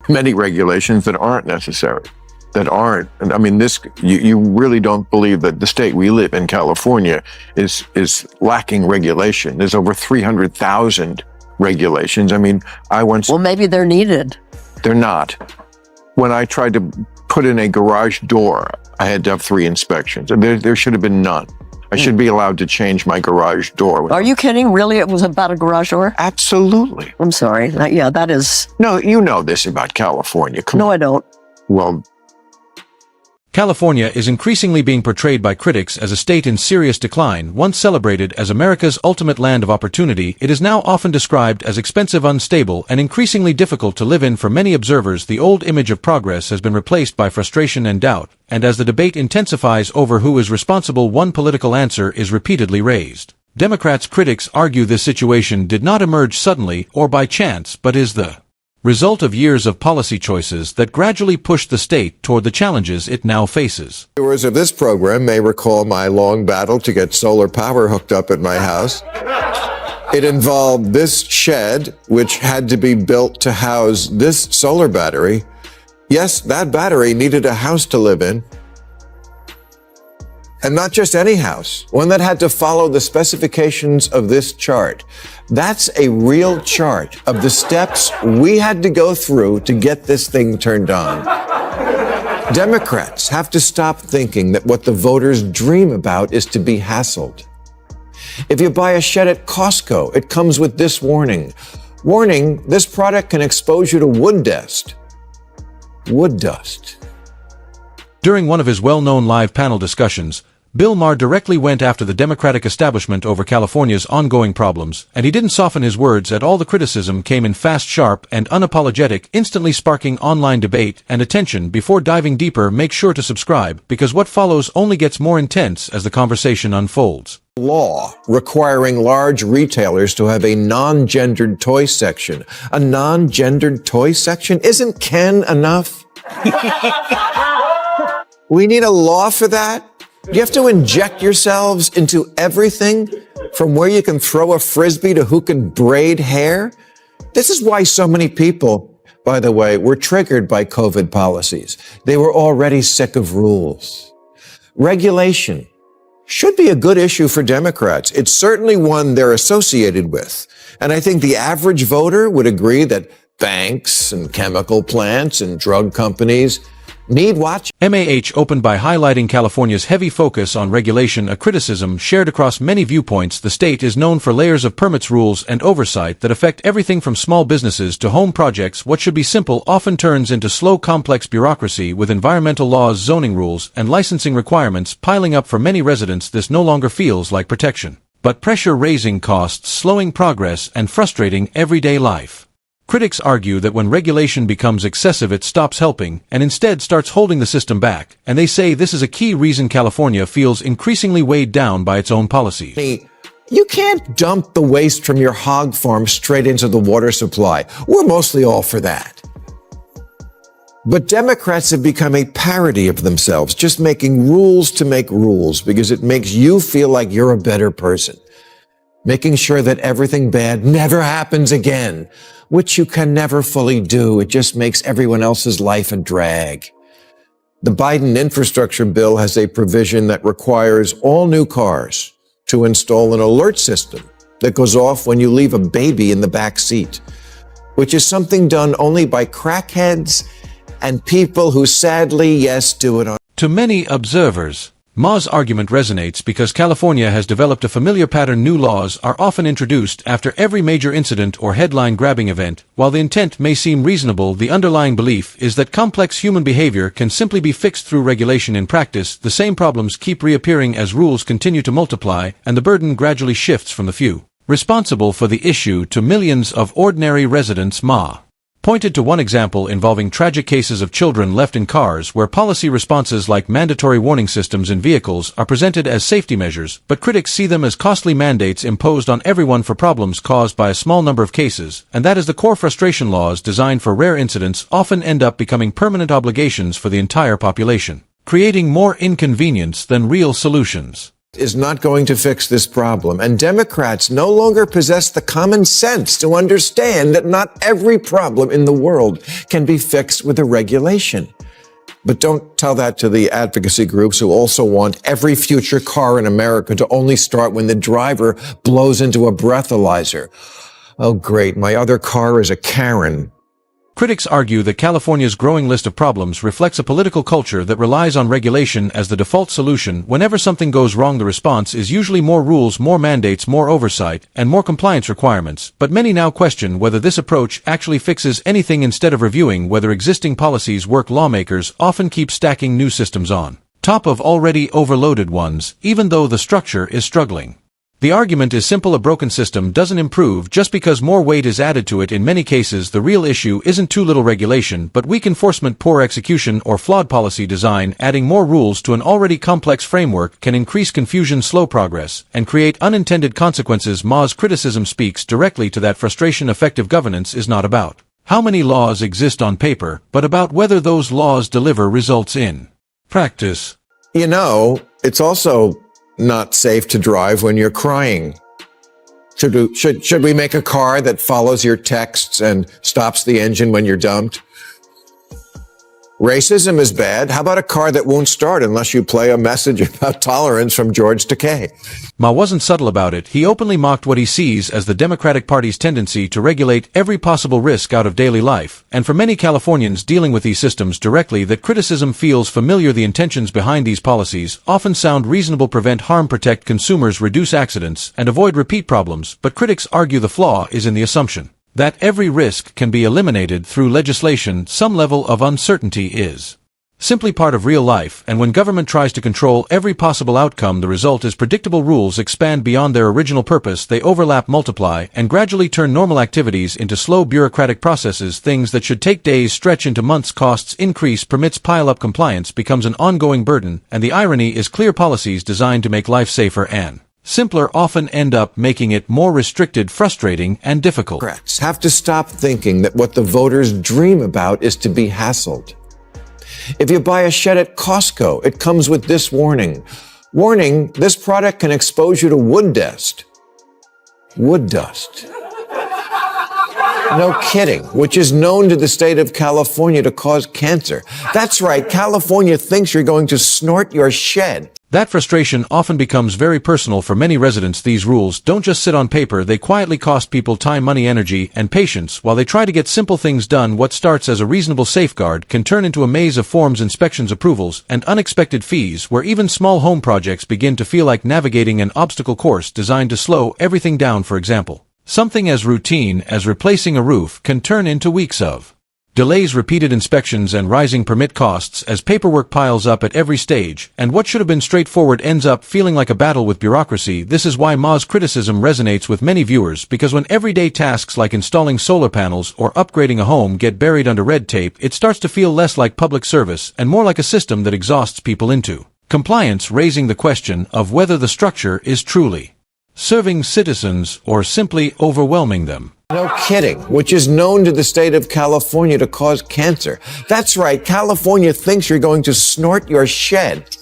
many regulations that aren't necessary, I mean, you really don't believe that the state we live in, California, is lacking regulation. There's over 300,000 regulations. I mean, Well, maybe they're needed. They're not. When I tried to put in a garage door, I had to have 3 inspections. There should have been none. I should be allowed to change my garage door. Are you kidding? Really? It was about a garage door? Absolutely. I'm sorry. Yeah, that is... No, you know this about California. Come No, on. I don't. Well, California is increasingly being portrayed by critics as a state in serious decline. Once celebrated as America's ultimate land of opportunity, it is now often described as expensive, unstable, and increasingly difficult to live in. For many observers, the old image of progress has been replaced by frustration and doubt, and as the debate intensifies over who is responsible, one political answer is repeatedly raised. Democrats' critics argue this situation did not emerge suddenly or by chance, but is the result of years of policy choices that gradually pushed the state toward the challenges it now faces. Viewers of this program may recall my long battle to get solar power hooked up at my house. It involved this shed, which had to be built to house this solar battery. Yes, that battery needed a house to live in. And not just any house, one that had to follow the specifications of this chart. That's a real chart of the steps we had to go through to get this thing turned on. Democrats have to stop thinking that what the voters dream about is to be hassled. If you buy a shed at Costco, it comes with this warning. Warning, this product can expose you to wood dust. Wood dust. During one of his well-known live panel discussions, Bill Maher directly went after the Democratic establishment over California's ongoing problems, and he didn't soften his words at all. The criticism came in fast, sharp, and unapologetic, instantly sparking online debate and attention. Before diving deeper, make sure to subscribe, because what follows only gets more intense as the conversation unfolds. Law requiring large retailers to have a non-gendered toy section. A non-gendered toy section? Isn't Ken enough? We need a law for that? You have to inject yourselves into everything, from where you can throw a frisbee to who can braid hair? This is why so many people, by the way, were triggered by COVID policies. They were already sick of rules. Regulation should be a good issue for Democrats. It's certainly one they're associated with. And I think the average voter would agree that banks and chemical plants and drug companies need watching. MAH opened by highlighting California's heavy focus on regulation, a criticism shared across many viewpoints. The state is known for layers of permits, rules, and oversight that affect everything from small businesses to home projects. What should be simple often turns into slow, complex bureaucracy, with environmental laws, zoning rules, and licensing requirements piling up. For many residents, this no longer feels like protection, but pressure, raising costs, slowing progress, and frustrating everyday life. Critics argue that when regulation becomes excessive, it stops helping and instead starts holding the system back, and they say this is a key reason California feels increasingly weighed down by its own policies. You can't dump the waste from your hog farm straight into the water supply. We're mostly all for that. But Democrats have become a parody of themselves, just making rules to make rules because it makes you feel like you're a better person. Making sure that everything bad never happens again, which you can never fully do. It just makes everyone else's life a drag. The Biden infrastructure bill has a provision that requires all new cars to install an alert system that goes off when you leave a baby in the back seat, which is something done only by crackheads and people who sadly, yes, do it on. To many observers, Ma's argument resonates because California has developed a familiar pattern. New laws are often introduced after every major incident or headline-grabbing event. While the intent may seem reasonable, the underlying belief is that complex human behavior can simply be fixed through regulation. In practice, the same problems keep reappearing as rules continue to multiply, and the burden gradually shifts from the few responsible for the issue to millions of ordinary residents. Ma pointed to one example involving tragic cases of children left in cars where policy responses like mandatory warning systems in vehicles are presented as safety measures, but critics see them as costly mandates imposed on everyone for problems caused by a small number of cases, and that is the core frustration. Laws designed for rare incidents often end up becoming permanent obligations for the entire population, creating more inconvenience than real solutions. is not going to fix this problem, and Democrats no longer possess the common sense to understand that not every problem in the world can be fixed with a regulation. But don't tell that to the advocacy groups who also want every future car in America to only start when the driver blows into a breathalyzer. Oh, great, my other car is a Karen. Critics argue that California's growing list of problems reflects a political culture that relies on regulation as the default solution. Whenever something goes wrong, the response is usually more rules, more mandates, more oversight, and more compliance requirements. But many now question whether this approach actually fixes anything. Instead of reviewing whether existing policies work, lawmakers often keep stacking new systems on top of already overloaded ones, even though the structure is struggling. The argument is simple: a broken system doesn't improve just because more weight is added to it. In many cases, the real issue isn't too little regulation, but weak enforcement, poor execution, or flawed policy design. Adding more rules to an already complex framework can increase confusion, slow progress, and create unintended consequences. Ma's criticism speaks directly to that frustration. Effective governance is not about how many laws exist on paper, but about whether those laws deliver results in practice. You know, it's also not safe to drive when you're crying. Should we make a car that follows your texts and stops the engine when you're dumped? Racism is bad. How about a car that won't start unless you play a message about tolerance from George Takei? Ma wasn't subtle about it. He openly mocked what he sees as the Democratic Party's tendency to regulate every possible risk out of daily life. And for many Californians dealing with these systems directly, that criticism feels familiar. The intentions behind these policies often sound reasonable: prevent harm, protect consumers, reduce accidents, and avoid repeat problems. But critics argue the flaw is in the assumption that every risk can be eliminated through legislation. Some level of uncertainty is simply part of real life, and when government tries to control every possible outcome, the result is predictable. Rules expand beyond their original purpose. They overlap, multiply, and gradually turn normal activities into slow bureaucratic processes. Things that should take days stretch into months. Costs increase, permits pile up, compliance becomes an ongoing burden, and the irony is clear: policies designed to make life safer and simpler often end up making it more restricted, frustrating, and difficult. Democrats have to stop thinking that what the voters dream about is to be hassled. If you buy a shed at Costco, it comes with this warning. Warning, this product can expose you to wood dust. Wood dust. No kidding, which is known to the state of California to cause cancer. That's right, California thinks you're going to snort your shed. That frustration often becomes very personal for many residents. These rules don't just sit on paper, they quietly cost people time, money, energy, and patience while they try to get simple things done. What starts as a reasonable safeguard can turn into a maze of forms, inspections, approvals, and unexpected fees, where even small home projects begin to feel like navigating an obstacle course designed to slow everything down. For example, something as routine as replacing a roof can turn into weeks of delays, repeated inspections, and rising permit costs as paperwork piles up at every stage, and what should have been straightforward ends up feeling like a battle with bureaucracy. This is why Ma's criticism resonates with many viewers, because when everyday tasks like installing solar panels or upgrading a home get buried under red tape, it starts to feel less like public service and more like a system that exhausts people into compliance, raising the question of whether the structure is truly serving citizens or simply overwhelming them. No kidding, which is known to the state of California to cause cancer. That's right, California thinks you're going to snort your shed.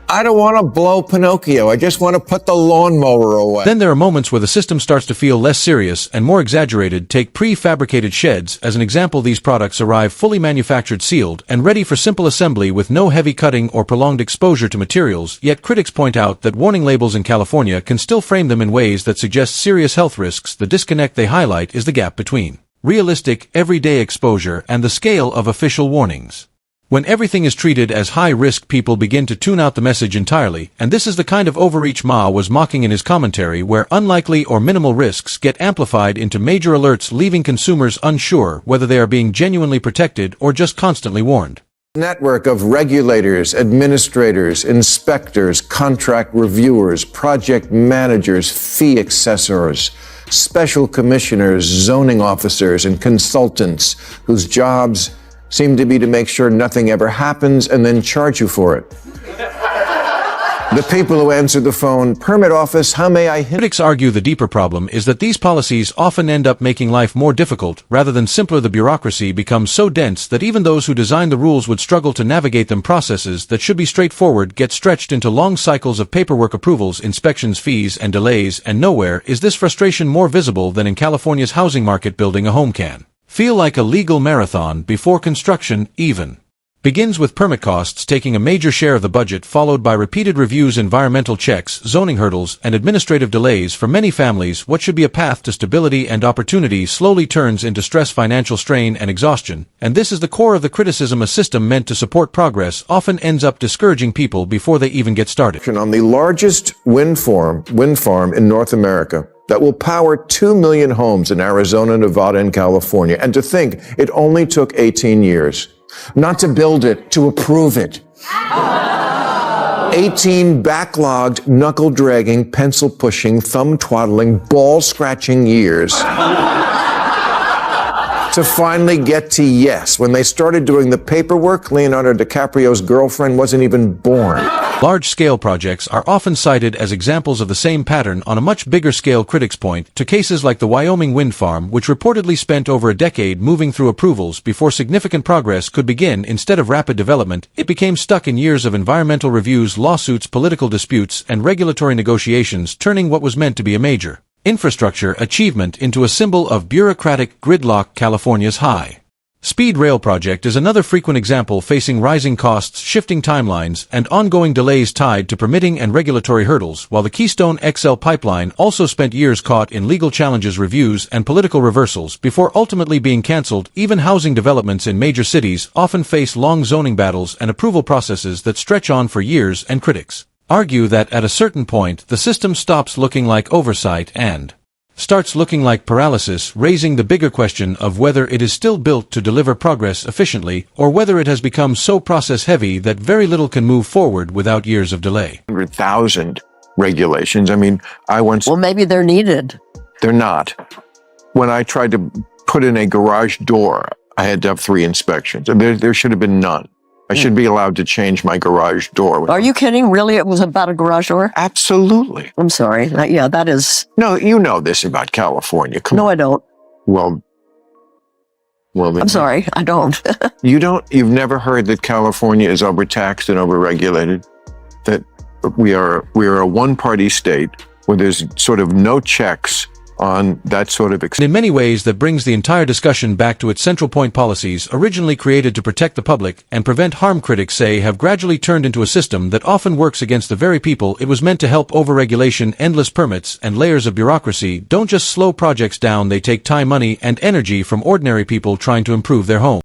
I don't want to blow Pinocchio. I just want to put the lawnmower away. Then there are moments where the system starts to feel less serious and more exaggerated. Take prefabricated sheds as an example. These products arrive fully manufactured, sealed, and ready for simple assembly with no heavy cutting or prolonged exposure to materials. Yet critics point out that warning labels in California can still frame them in ways that suggest serious health risks. The disconnect they highlight is the gap between realistic, everyday exposure and the scale of official warnings. When everything is treated as high risk, people begin to tune out the message entirely, and this is the kind of overreach Ma was mocking in his commentary, where unlikely or minimal risks get amplified into major alerts, leaving consumers unsure whether they are being genuinely protected or just constantly warned. Network of regulators, administrators, inspectors, contract reviewers, project managers, fee assessors, special commissioners, zoning officers, and consultants whose jobs seem to be to make sure nothing ever happens and then charge you for it. The people who answer the phone, permit office, how may I hit? Critics argue the deeper problem is that these policies often end up making life more difficult rather than simpler. The bureaucracy becomes so dense that even those who design the rules would struggle to navigate them. Processes that should be straightforward get stretched into long cycles of paperwork, approvals, inspections, fees, and delays, and nowhere is this frustration more visible than in California's housing market. Building a home can feel like a legal marathon before construction even begins, with permit costs taking a major share of the budget, followed by repeated reviews, environmental checks, zoning hurdles, and administrative delays. For many families, what should be a path to stability and opportunity slowly turns into stress, financial strain, and exhaustion. And this is the core of the criticism. A system meant to support progress often ends up discouraging people before they even get started. On the largest wind farm in North America that will power 2 million homes in Arizona, Nevada, and California. And to think it only took 18 years. Not to build it, to approve it. 18 backlogged, knuckle-dragging, pencil-pushing, thumb-twaddling, ball-scratching years to finally get to yes. When they started doing the paperwork, Leonardo DiCaprio's girlfriend wasn't even born. Large-scale projects are often cited as examples of the same pattern on a much bigger scale. Critics point to cases like the Wyoming wind farm, which reportedly spent over a decade moving through approvals before significant progress could begin. Instead of rapid development, it became stuck in years of environmental reviews, lawsuits, political disputes, and regulatory negotiations, turning what was meant to be a major infrastructure achievement into a symbol of bureaucratic gridlock. California's high-speed rail project is another frequent example, facing rising costs, shifting timelines, and ongoing delays tied to permitting and regulatory hurdles, while the Keystone XL pipeline also spent years caught in legal challenges, reviews, and political reversals before ultimately being canceled. Even housing developments in major cities often face long zoning battles and approval processes that stretch on for years, and critics argue that at a certain point the system stops looking like oversight and starts looking like paralysis, raising the bigger question of whether it is still built to deliver progress efficiently, or whether it has become so process-heavy that very little can move forward without years of delay. 100,000 regulations. I mean, Well, maybe they're needed. They're not. When I tried to put in a garage door, I had to have 3 inspections. And there should have been none. I should be allowed to change my garage door. Are you kidding? Really? It was about a garage door? Absolutely. I'm sorry. Yeah, that is... No, you know this about California. Come No, on. I don't. Well, I'm sorry. I don't. You've never heard that California is overtaxed and overregulated? That we are a one-party state where there's sort of no checks on that sort of In many ways, that brings the entire discussion back to its central point. Policies originally created to protect the public and prevent harm, critics say, have gradually turned into a system that often works against the very people it was meant to help. Overregulation, endless permits, and layers of bureaucracy don't just slow projects down, they take time, money, and energy from ordinary people trying to improve their home.